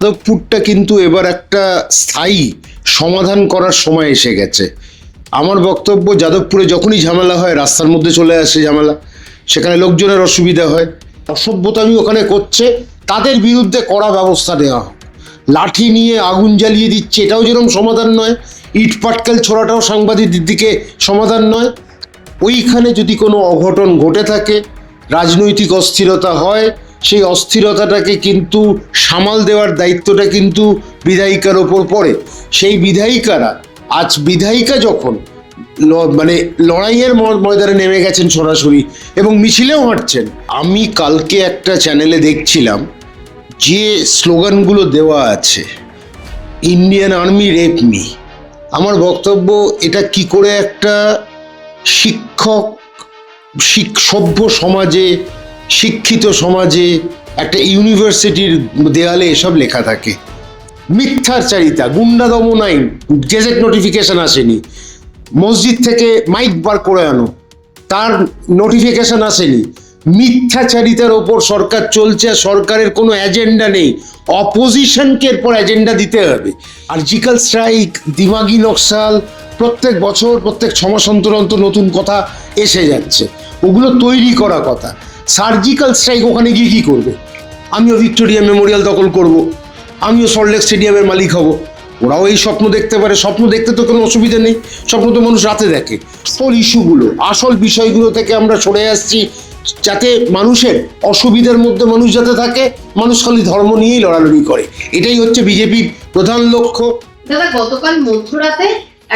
যাদবপুরটা কিন্তু এবার একটা স্থায়ী সমাধান করার সময় এসে গেছে। আমার বক্তব্য, যাদবপুরে যখনই ঝামেলা হয় রাস্তার মধ্যে চলে আসে ঝামেলা, সেখানে লোকজনের অসুবিধা হয়, অসভ্যতামি ওখানে করছে, তাদের বিরুদ্ধে কড়া ব্যবস্থা নেওয়া হোক। লাঠি নিয়ে আগুন জ্বালিয়ে দিচ্ছে, এটাও যেরকম সমাধান নয়, ইট পাটকেল ছোড়াটাও সাংবাদিকদের দিকে সমাধান নয়। ওইখানে যদি কোনো অঘটন ঘটে থাকে, রাজনৈতিক অস্থিরতা হয়, সেই অস্থিরতাটাকে কিন্তু সামাল দেওয়ার দায়িত্বটা কিন্তু বিধায়িকার ওপর পড়ে। সেই বিধায়িকারা আজ বিধায়িকা যখন মানে লড়াইয়ের ময়দানে নেমে গেছেন সরাসরি এবং মিছিলেও হাঁটছেন। আমি কালকে একটা চ্যানেলে দেখছিলাম যে স্লোগানগুলো দেওয়া আছে, ইন্ডিয়ান আর্মি রেপ মি। আমার বক্তব্য, এটা কি করে একটা শিক্ষক সভ্য সমাজে, শিক্ষিত সমাজে, একটা ইউনিভার্সিটির দেয়ালে এসব লেখা থাকে? মিথ্যাচারিতা, গুন্ডা দমন আইন, গেজেট নোটিফিকেশন আসেনি, মসজিদ থেকে মাইক বার করে আনো, তার নোটিফিকেশন আসেনি। মিথ্যাচারিতার ওপর সরকার চলছে, সরকারের কোনো এজেন্ডা নেই। অপোজিশনকে এরপর এজেন্ডা দিতে হবে। সার্জিক্যাল স্ট্রাইক, দিমাগি নকশাল, প্রত্যেক বছর প্রত্যেক 6 মাস অন্তর অন্তর নতুন কথা এসে যাচ্ছে, ওগুলো তৈরি করা কথা। সার্জিক্যাল স্ট্রাইক ওখানে গিয়ে কী করবে? আমিও ভিক্টোরিয়া মেমোরিয়াল দখল করব, আমিও সল্টলেক স্টেডিয়ামের মালিক হব। ওরাও এই স্বপ্ন দেখতে পারে, স্বপ্ন দেখতে তো কোনো অসুবিধা নেই, স্বপ্ন তো মানুষ রাতে দেখে। আসল ইস্যুগুলো, আসল বিষয়গুলো থেকে আমরা সরে আসছি, যাতে মানুষের অসুবিধার মধ্যে মানুষ যাতে থাকে, মানুষ খালি ধর্ম নিয়েই লড়ালড়ি করে, এটাই হচ্ছে বিজেপির প্রধান লক্ষ্য। দাদা, গতকাল মধ্যরাতে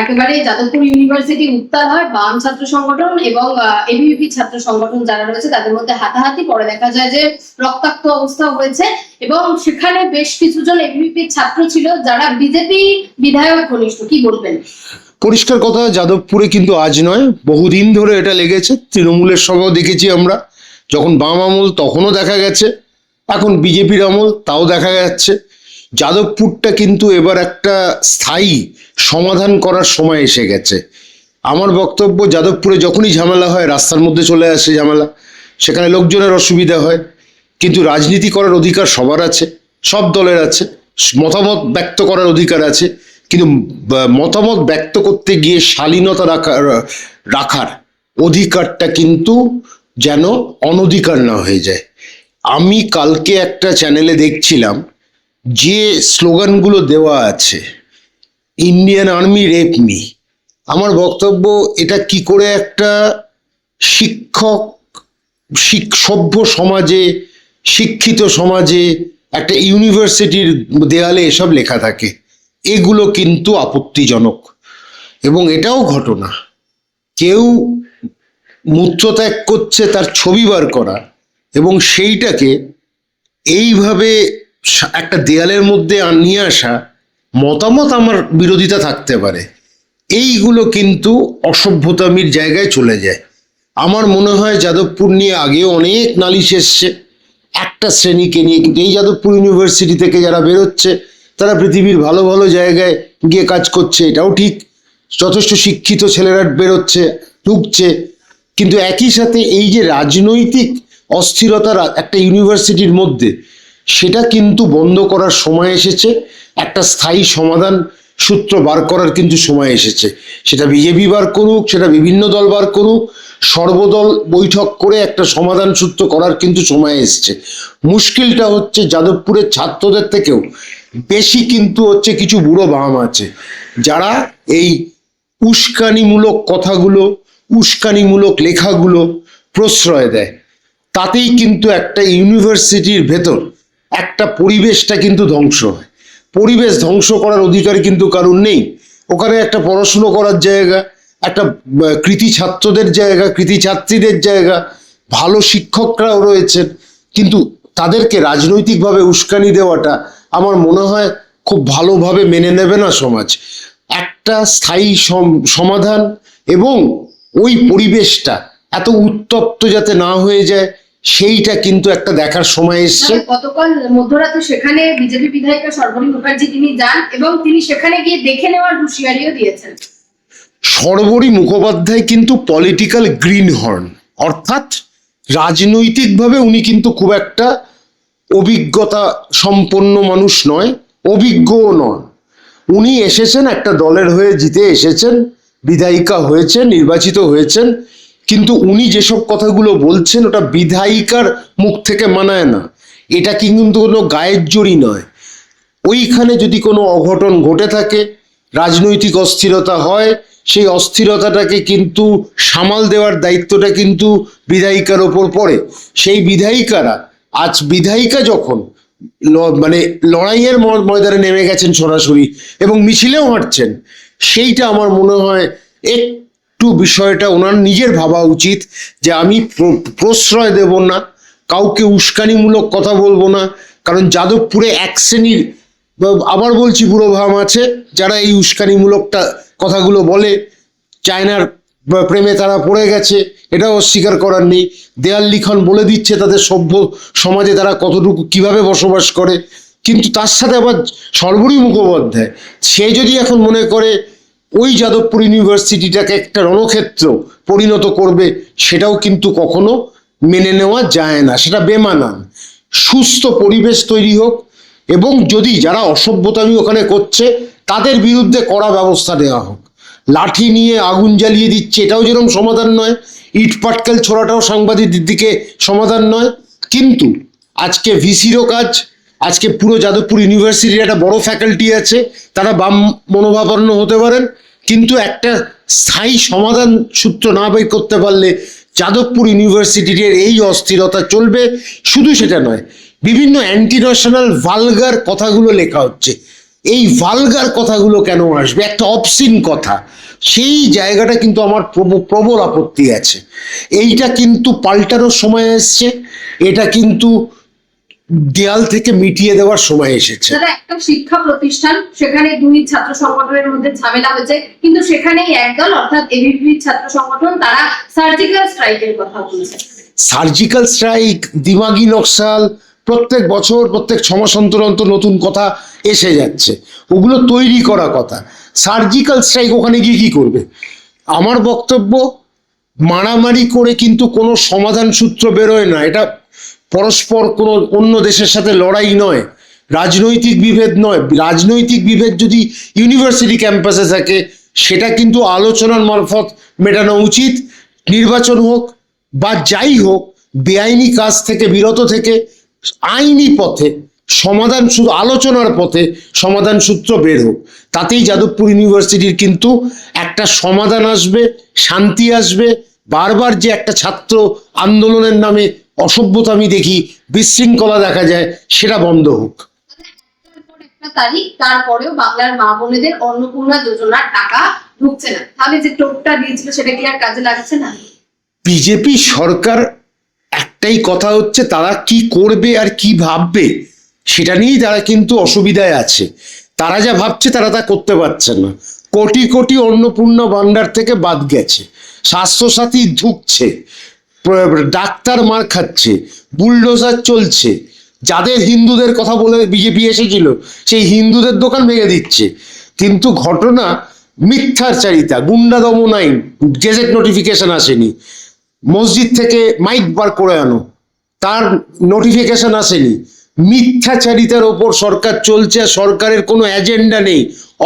একেবারে যাদবপুর ইউনিভার্সিটি উত্তাল হয় বাম ছাত্র সংগঠন এবং এবিভিপি ছাত্র সংগঠন যারা রয়েছে তাদের মধ্যে হাতাহাতি। পরে দেখা যায় যে রক্তাক্ত অবস্থা হয়েছে এবং সেখানে বেশ কিছুজন এবিভিপি ছাত্র ছিল যারা বিজেপি বিধায়ক ঘনিষ্ঠ। কি বলবেন? পরিষ্কার কথা, যাদবপুরে কিন্তু আজ নয়, বহুদিন ধরে এটা লেগেছে। তৃণমূলের সঙ্গেও দেখেছি আমরা, যখন বাম আমল তখনও দেখা গেছে, এখন বিজেপির আমল তাও দেখা যাচ্ছে। যাদবপুরটা কিন্তু এবার একটা স্থায়ী সমাধান করার সময় এসে গেছে। আমার বক্তব্য, যাদবপুরে যখনই ঝামেলা হয় রাস্তার মধ্যে চলে আসে ঝামেলা, সেখানে লোকজনের অসুবিধা হয়, কিন্তু রাজনীতি করার অধিকার সবার আছে, সব দলের আছে, মতামত ব্যক্ত করার অধিকার আছে, কিন্তু মতামত ব্যক্ত করতে গিয়ে শালীনতা রাখার অধিকারটা কিন্তু যেন অনধিকার না হয়ে যায়। আমি কালকে একটা চ্যানেলে দেখছিলাম যে স্লোগানগুলো দেওয়া আছে, ইন্ডিয়ান আর্মি রেপ মি। আমার বক্তব্য, এটা কি করে একটা শিক্ষক সভ্য সমাজে, শিক্ষিত সমাজে, একটা ইউনিভার্সিটির দেয়ালে এসব লেখা থাকে? এগুলো কিন্তু আপত্তিজনক। এবং এটাও ঘটনা, কেউ মূত্রত্যাগ করছে তার ছবি বার করা এবং সেইটাকে এইভাবে একটা দেয়ালের মধ্যে নিয়ে আসা, মতামত আমার বিরোধিতা থাকতে পারে, এইগুলো কিন্তু অসভ্যতামির জায়গায় চলে যায়। আমার মনে হয় যাদবপুর নিয়ে আগেও অনেক নালিশ এসছে একটা শ্রেণীকে নিয়ে, কিন্তু এই যাদবপুর ইউনিভার্সিটি থেকে যারা বেরোচ্ছে তারা পৃথিবীর ভালো ভালো জায়গায় গিয়ে কাজ করছে, এটাও ঠিক, যথেষ্ট শিক্ষিত ছেলেরা বেরোচ্ছে, ঢুকছে, কিন্তু একই সাথে এই যে রাজনৈতিক অস্থিরতার একটা ইউনিভার্সিটির মধ্যে, সেটা কিন্তু বন্ধ করার সময় এসেছে। একটা স্থায়ী সমাধান সূত্র বার করার কিন্তু সময় এসেছে। সেটা বিজেপি বার করুক, সেটা বিভিন্ন দল বার করুক, সর্বদল বৈঠক করে একটা সমাধান সূত্র করার কিন্তু সময় এসছে। মুশকিলটা হচ্ছে যাদবপুরের ছাত্রদের থেকেও বেশি কিন্তু হচ্ছে কিছু বুড়ো বাম আছে, যারা এই উস্কানিমূলক কথাগুলো, উস্কানিমূলক লেখাগুলো প্রশ্রয় দেয়। তাতেই কিন্তু একটা ইউনিভার্সিটির ভেতর একটা পরিবেশটা কিন্তু ধ্বংস হয়। পরিবেশ ধ্বংস করার অধিকার কিন্তু কারণ নেই। ওখানে একটা পড়াশুনো করার জায়গা, একটা কৃতি ছাত্রদের জায়গা, কৃতি ছাত্রীদের জায়গা, ভালো শিক্ষকরাও রয়েছেন, কিন্তু তাদেরকে রাজনৈতিকভাবে উস্কানি দেওয়াটা আমার মনে হয় খুব ভালোভাবে মেনে নেবে না সমাজ। একটা স্থায়ী সমাধান এবং ওই পরিবেশটা এত উত্তপ্ত যাতে না হয়ে যায়, সেইটা কিন্তু একটা দেখার সময় এসছে। গতকাল মধ্যরাতে সেখানে বিজেপি বিধায়িকা সর্বরী মুখার্জি তিনি যান এবং তিনি সেখানে গিয়ে দেখে নেওয়ার হুঁশিয়ারিও দিয়েছেন। সর্বরী মুখোপাধ্যায় কিন্তু পলিটিক্যাল গ্রিন হর্ন, অর্থাৎ রাজনৈতিকভাবে উনি কিন্তু খুব একটা অভিজ্ঞতা সম্পন্ন মানুষ নয়, অভিজ্ঞও নয়। উনি এসেছেন একটা দলের হয়ে জিতে এসেছেন, বিধায়িকা হয়েছেন, নির্বাচিত হয়েছেন, কিন্তু উনি যেসব কথাগুলো বলছেন ওটা বিধায়িকার মুখ থেকে মানায় না। এটা কিন্তু কোনো গায়ের জোরই নয়। ওইখানে যদি কোনো অঘটন ঘটে থাকে, রাজনৈতিক অস্থিরতা হয়, সেই অস্থিরতাটাকে কিন্তু সামাল দেওয়ার দায়িত্বটা কিন্তু বিধায়িকার ওপর পড়ে। সেই বিধায়িকারা আজ বিধায়িকা যখন মানে লড়াইয়ের ময়দানে নেমে গেছেন সরাসরি এবং মিছিলেও হাঁটছেন, সেইটা আমার মনে হয় একটু বিষয়টা ওনার নিজের ভাবা উচিত যে আমি প্রশ্রয় দেব না, কাউকে উস্কানিমূলক কথা বলবো না। কারণ যাদবপুরে এক শ্রেণীর, আবার বলছি, বুড়ো ভাম আছে যারা এই উস্কানিমূলকটা কথাগুলো বলে। চায়নার প্রেমে তারা পড়ে গেছে, এটাও অস্বীকার করার নেই। দেয়াল লিখন বলে দিচ্ছে তাদের সভ্য সমাজে তারা কতটুকু কিভাবে বসবাস করে। কিন্তু তার সাথে আবার সর্বরী মুখোপাধ্যায়, সে যদি এখন মনে করে ওই যাদবপুর ইউনিভার্সিটিটাকে একটা রণক্ষেত্র পরিণত করবে, সেটাও কিন্তু কখনো মেনে নেওয়া যায় না, সেটা বেমানান। সুস্থ পরিবেশ তৈরি হোক এবং যদি যারা অসভ্যতামি ওখানে করছে তাদের বিরুদ্ধে কড়া ব্যবস্থা নেওয়া হোক। লাঠি নিয়ে আগুন জ্বালিয়ে দিচ্ছে, এটাও যেরকম সমাধান নয়, ইট পাটকেল ছোড়াটাও সাংবাদিকদের দিকে সমাধান নয়। কিন্তু আজকে ভিসিরও কাজ, আজকে পুরো যাদবপুর ইউনিভার্সিটির একটা বড় ফ্যাকাল্টি আছে, তারা বাম মনোভাবাপন্ন হতে পারেন, কিন্তু একটা স্থায়ী সমাধান সূত্র না বের করতে পারলে যাদবপুর ইউনিভার্সিটির এই অস্থিরতা চলবে। শুধু সেটা নয়, বিভিন্ন অ্যান্টি ন্যাশনাল ভালগার কথাগুলো লেখা হচ্ছে। এই ভালগার কথাগুলো কেন আসবে, একটা অবসিন কথা, সেই জায়গাটা কিন্তু আমার প্রবল আপত্তি আছে। এইটা কিন্তু পাল্টানোর সময় এসছে, এটা কিন্তু দেয়াল থেকে মিটিয়ে দেওয়ার সময় এসেছে। দাদা, একটা শিক্ষা প্রতিষ্ঠান, সেখানে দুই ছাত্র সংগঠনের মধ্যে ঝামেলা হয়েছে, কিন্তু সেখানেই একদল অর্থাৎ এবিভিপি ছাত্র সংগঠন তারা সার্জিক্যাল স্ট্রাইকের কথা বলছে। সার্জিক্যাল স্ট্রাইক, দিমাগি নকশাল, প্রত্যেক বছর প্রত্যেক 6 মাস অন্তর অন্তর নতুন কথা এসে যাচ্ছে, ওগুলো তৈরি করা কথা। সার্জিক্যাল স্ট্রাইক ওখানে গিয়ে কি করবে? আমার বক্তব্য, মারামারি করে কিন্তু কোনো সমাধান সূত্র বেরোয় না। এটা পরস্পর কোনো অন্য দেশের সাথে লড়াই নয়, রাজনৈতিক বিভেদ নয়। রাজনৈতিক বিভেদ যদি ইউনিভার্সিটি ক্যাম্পাসে থাকে, সেটা কিন্তু আলোচনার মারফত মেটানো উচিত। নির্বাচন হোক বা যাই হোক, বেআইনি কাজ থেকে বিরত থেকে আইনি পথে সমাধান, শুধু আলোচনার পথে সমাধান সূত্র বের হোক। তাতেই যাদবপুর ইউনিভার্সিটির কিন্তু একটা সমাধান আসবে, শান্তি আসবে। বারবার যে একটা ছাত্র আন্দোলনের নামে অসভ্যতামি দেখি, বিশৃঙ্খলা দেখা যায়, সেটা বন্ধ হোক। একটা তারিখ, তারপরেও বাংলার মা বোনেদের অন্নপূর্ণা যোজনার টাকা ঢুকছে না, তাহলে যে টোপটা দিয়েছিল সেটা কি আর কাজে লাগছে না? বিজেপি সরকার, একটাই কথা হচ্ছে তারা কি করবে আর কি ভাববে সেটা নিয়েই তারা কিন্তু অসুবিধায় আছে। তারা যা ভাবছে তারা তা করতে পারছে না। কোটি কোটি অন্নপূর্ণা ভান্ডার থেকে বাদ গেছে, স্বাস্থ্যসাথী ঢুকছে, ডাক্তার মার খাচ্ছে, বুলডোজার চলছে। যাদের হিন্দুদের কথা বলে বিজেপি এসেছিল, সেই হিন্দুদের দোকান ভেঙে দিচ্ছে। কিন্তু ঘটনা মিথ্যাচারিতা, গুন্ডা দমন আইন, গেজেট নোটিফিকেশন আসেনি। মসজিদ থেকে মাইক বার করে আনো, তার নোটিফিকেশন আসেনি। মিথ্যাচারিতার ওপর সরকার চলছে, আর সরকারের কোনো এজেন্ডা নেই।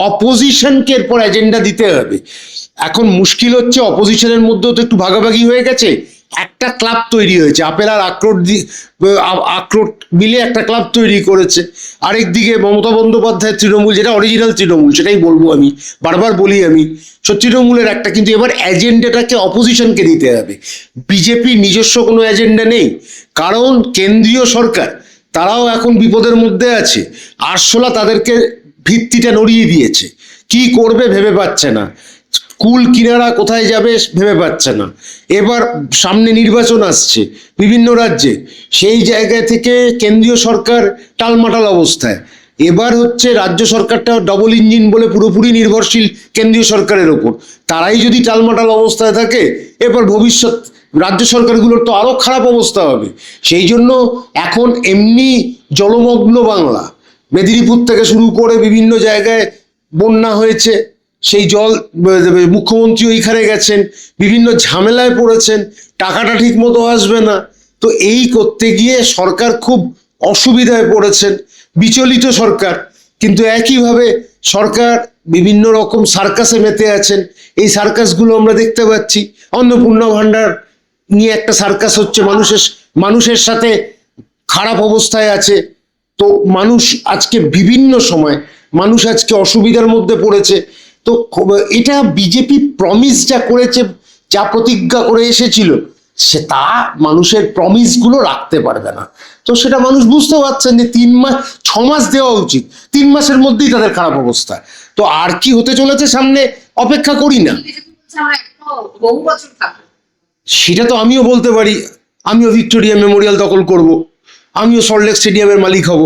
অপোজিশনকে এরপর এজেন্ডা দিতে হবে। এখন মুশকিল হচ্ছে, অপোজিশনের মধ্যেও তো একটু ভাগাভাগি হয়ে গেছে। একটা ক্লাব তৈরি হয়েছে, আপেল আর আখরোট মিলে একটা ক্লাব তৈরি করেছে। আরেকদিকে মমতা বন্দ্যোপাধ্যায় তৃণমূল, যেটা অরিজিনাল তৃণমূল, সেটাই বলবো আমি, বারবার বলি আমি, তৃণমূলের একটা, কিন্তু এবার এজেন্ডাটাকে অপোজিশনকে দিতে হবে। বিজেপি নিজস্ব কোনো এজেন্ডা নেই, কারণ কেন্দ্রীয় সরকার তারাও এখন বিপদের মধ্যে আছে। আরশোলা তাদেরকে ভিত্তিটা নড়িয়ে দিয়েছে, কি করবে ভেবে পাচ্ছে না, কুল কিনারা কোথায় যাবে ভেবে পাচ্ছে না। এবার সামনে নির্বাচন আসছে বিভিন্ন রাজ্যে, সেই জায়গা থেকে কেন্দ্রীয় সরকার টালমাটাল অবস্থায়। এবার হচ্ছে রাজ্য সরকারটা ডবল ইঞ্জিন বলে পুরোপুরি নির্ভরশীল কেন্দ্রীয় সরকারের ওপর। তারাই যদি টালমাটাল অবস্থায় থাকে, এবার ভবিষ্যৎ রাজ্য সরকারগুলোর তো আরো খারাপ অবস্থা হবে। সেই জন্য এখন এমনি জলমগ্ন বাংলা, মেদিনীপুর থেকে শুরু করে বিভিন্ন জায়গায় বন্যা হয়েছে, সেই জল, মুখ্যমন্ত্রী ওইখানে গেছেন, বিভিন্ন ঝামেলায় পড়েছেন, টাকাটা ঠিক মতো আসবে না। তো এই করতে গিয়ে সরকার খুব অসুবিধায় পড়েছেন, বিচলিত সরকার, কিন্তু একইভাবে সরকার বিভিন্ন রকম সার্কাসে মেতে আছেন। এই সার্কাসগুলো আমরা দেখতে পাচ্ছি। অন্নপূর্ণা ভান্ডার নিয়ে একটা সার্কাস হচ্ছে, মানুষের সাথে খারাপ অবস্থায় আছে। তো মানুষ আজকে বিভিন্ন সময় মানুষ আজকে অসুবিধার মধ্যে পড়েছে। তো এটা বিজেপি প্রমিস যা করেছে, যা প্রতিজ্ঞা করে এসেছিল, সে তা মানুষের প্রমিসগুলো রাখতে পারবে না। তো সেটা মানুষ বুঝতে পারছেন যে 3 মাস 6 মাস দেওয়া উচিত, 3 মাসের মধ্যেই তাদের খারাপ অবস্থা। তো আর কি হতে চলেছে সামনে অপেক্ষা করি না। বহু বছর থাকবে, সেটা তো আমিও বলতে পারি। আমিও ভিক্টোরিয়া মেমোরিয়াল দখল করব, আমিও সল্টলেক স্টেডিয়ামের মালিক হব।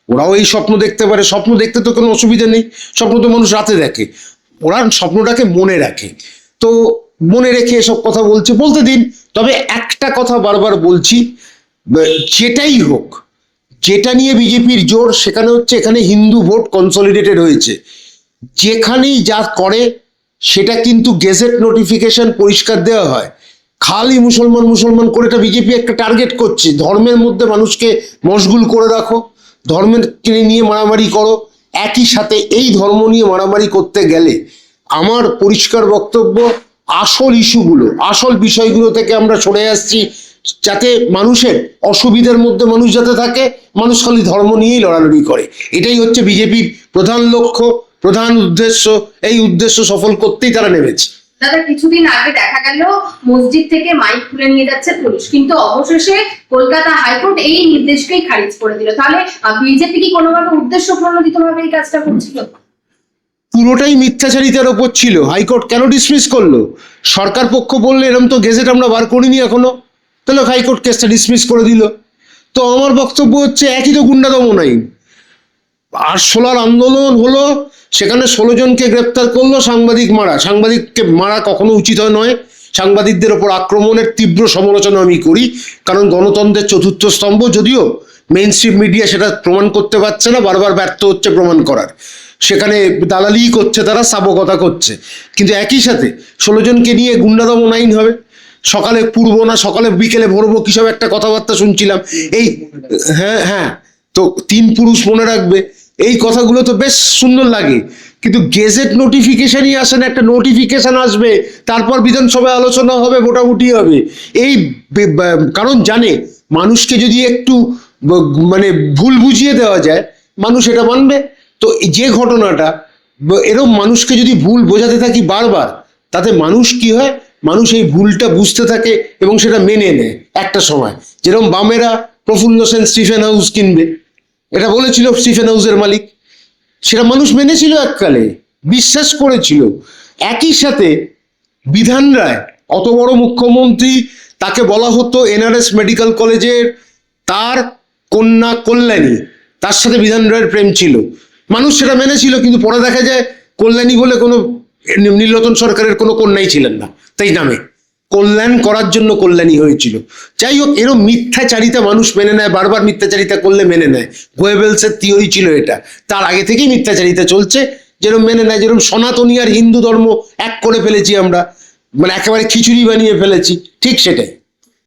ওরাও এই স্বপ্ন দেখতে পারে, স্বপ্ন দেখতে তো কোনো অসুবিধা নেই। স্বপ্ন তো মানুষ রাতে দেখে, ওরা স্বপ্নটাকে মনে রাখে। তো মনে রেখে এসব কথা বলতে দিন। তবে একটা কথা বারবার বলছি, যেটাই হোক, যেটা নিয়ে বিজেপির জোর সেখানে হচ্ছে এখানে হিন্দু ভোট কনসলিডেটেড হয়েছে। যেখানেই যা করে সেটা কিন্তু গেজেট নোটিফিকেশন পরিষ্কার দেওয়া হয়। খালি মুসলমান মুসলমান করে এটা বিজেপি একটা টার্গেট করছে। ধর্মের মধ্যে মানুষকে মশগুল করে রাখো, ধর্মের নিয়ে মারামারি করো। একই সাথে এই ধর্ম নিয়ে মারামারি করতে গেলে আমার পরিষ্কার বক্তব্য, আসল ইস্যুগুলো, আসল বিষয়গুলো থেকে আমরা সরে আসছি, যাতে মানুষের অসুবিধার মধ্যে মানুষ যাতে থাকে। মানুষ খালি ধর্ম নিয়েই লড়ালড়ি করে, এটাই হচ্ছে বিজেপির প্রধান লক্ষ্য, প্রধান উদ্দেশ্য। এই উদ্দেশ্য সফল করতেই তারা নেমেছে। দাদা, কিছুদিন আগে দেখা গেল মসজিদ থেকে মাইক তুলে নিয়ে যাচ্ছে পুলিশ, কিন্তু অবশেষে কলকাতা হাইকোর্ট এই নির্দেশকেই খারিজ করে দিল। তাহলে বিজেপি কি কোনোভাবে উদ্দেশ্য প্রণোদিতভাবে এই কাজটা করছিল? পুরোটাই মিথ্যাচারিতার ওপর ছিল। হাইকোর্ট কেন ডিসমিস করলো? সরকার পক্ষ বললে এরকম তো গেজেট আমরা বার করিনি এখনো, তাহলে হাইকোর্ট কেসটা ডিসমিস করে দিল। তো আমার বক্তব্য হচ্ছে একই তো গুন্ডা দমন আইন। আরশোলার আন্দোলন হলো, সেখানে 16 জনকে গ্রেপ্তার করলো, সাংবাদিককে মারা কখনো উচিত নয়। সাংবাদিকদের ওপর আক্রমণের তীব্র সমালোচনা আমি করি, কারণ গণতন্ত্রের চতুর্থ স্তম্ভ। যদিও মেইন স্ট্রিম মিডিয়া সেটা প্রমাণ করতে পারছে না, বারবার ব্যর্থ হচ্ছে প্রমাণ করার। সেখানে দালালি করছে, তারা সাবকতা করছে। কিন্তু একই সাথে 16 জনকে নিয়ে গুন্ডা দমন আইন হবে। সকালে পুরবো না, সকালে বিকেলে ভরবো, কিসব একটা কথাবার্তা শুনছিলাম। এই হ্যাঁ হ্যাঁ, তো 3 পুরুষ মনে রাখবে, এই কথাগুলো তো বেশ সুন্দর লাগে। কিন্তু গেজেট নোটিফিকেশনই আসে না। একটা নোটিফিকেশন আসবে, তারপর বিধানসভায় আলোচনা হবে, ভোটাভুটি হবে। এই কারণ জানে মানুষকে যদি একটু মানে ভুল বুঝিয়ে দেওয়া যায়, মানুষ এটা মানবে। তো যে ঘটনাটা এরকম মানুষকে যদি ভুল বোঝাতে থাকি বারবার, তাতে মানুষ কি হয়, মানুষ এই ভুলটা বুঝতে থাকে এবং সেটা মেনে নেয় একটা সময়। যেরকম বামেরা প্রফুল্ল সেন স্টিফেন হাউস কিনবে, এটা বলেছিল স্টিফেন হাউসের মালিক, সেটা মানুষ মেনেছিল, এককালে বিশ্বাস করেছিল। একই সাথে বিধান রায়, অত বড় মুখ্যমন্ত্রী, তাকে বলা হতো এনআরএস মেডিকেল কলেজের তার কন্যা কল্যাণী, তার সাথে বিধান রায়ের প্রেম ছিল, মানুষ সেটা মেনেছিল। কিন্তু পরে দেখা যায় কল্যাণী বলে কোনো নীলরতন সরকারের কোনো কন্যাই ছিলেন না, তাই নামে কল্যাণ করার জন্য কল্যাণী হয়েছিল। যাই হোক, এরকম মিথ্যাচারিতা মানুষ মেনে নেয়, বারবার মিথ্যাচারিতা করলে মেনে নেয়। গোয়েবেলসের থিওরি ছিল এটা, তার আগে থেকেই মিথ্যাচারিতা চলছে। যেরকম মেনে নেয়, যেরকম সনাতনী আর হিন্দু ধর্ম এক করে ফেলেছি আমরা, মানে একেবারে খিচুড়ি বানিয়ে ফেলেছি, ঠিক সেটাই।